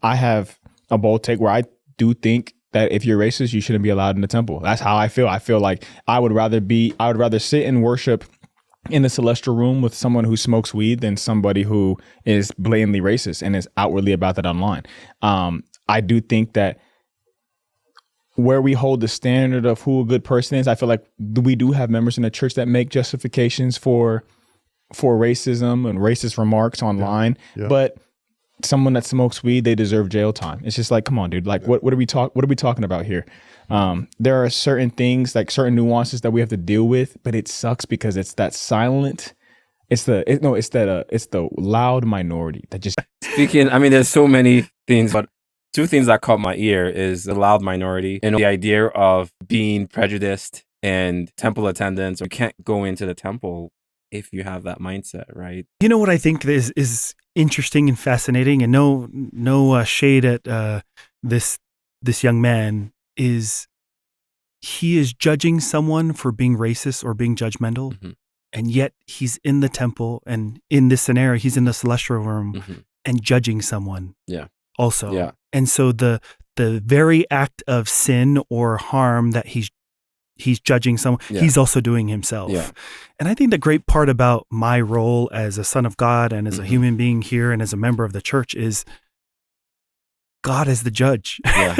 I have a bold take where I do think that if you're racist, you shouldn't be allowed in the temple. That's how I feel. I feel like I would rather sit and worship in the celestial room with someone who smokes weed than somebody who is blatantly racist and is outwardly about that online. I do think that where we hold the standard of who a good person is, I feel like we do have members in the church that make justifications for racism and racist remarks online. Yeah. But someone that smokes weed, they deserve jail time. It's just like, come on, dude. Like, what are we talking about here? There are certain things, like certain nuances that we have to deal with, but it sucks because it's that silent. It's the loud minority that just Speaking, I mean, there's so many things, but two things that caught my ear is the loud minority and the idea of being prejudiced and temple attendance. You can't go into the temple if you have that mindset, right? You know what I think is interesting and fascinating, and no shade at this young man, is he is judging someone for being racist or being judgmental, and yet he's in the temple, and in this scenario, he's in the celestial room and judging someone. Yeah. Also. Yeah. And so the very act of sin or harm that he's judging someone, he's also doing himself. Yeah. And I think the great part about my role as a son of God and as a human being here and as a member of the church is God is the judge. Yeah.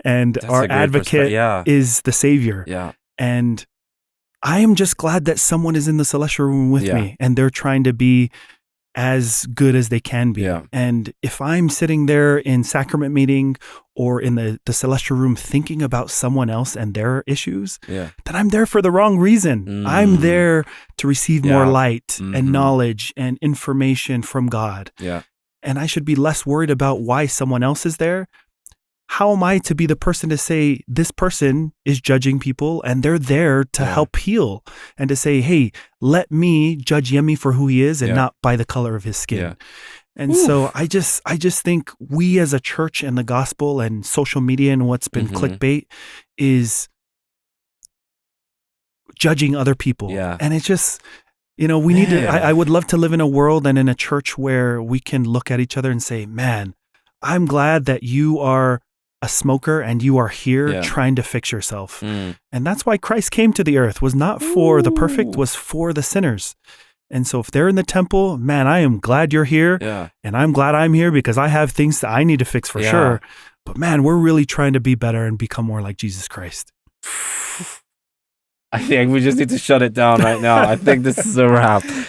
And That's our a great advocate is the savior. Yeah. And I am just glad that someone is in the celestial room with me and they're trying to be as good as they can be. Yeah. And if I'm sitting there in sacrament meeting or in the celestial room thinking about someone else and their issues, then I'm there for the wrong reason. I'm there to receive more light and knowledge and information from God. Yeah. And I should be less worried about why someone else is there. How am I to be the person to say this person is judging people and they're there to help heal and to say, hey, let me judge Yemi for who he is and not by the color of his skin. Yeah. And so I just think we as a church and the gospel and social media and what's been clickbait is judging other people. Yeah. And it's just, we need to, I would love to live in a world and in a church where we can look at each other and say, man, I'm glad that you are a smoker and you are here trying to fix yourself. And that's why Christ came to the earth, was not for the perfect, was for the sinners. And so if they're in the temple, man, I am glad you're here. Yeah. And I'm glad I'm here because I have things that I need to fix for sure. But man, we're really trying to be better and become more like Jesus Christ. I think we just need to shut it down right now. I think this is a wrap. No,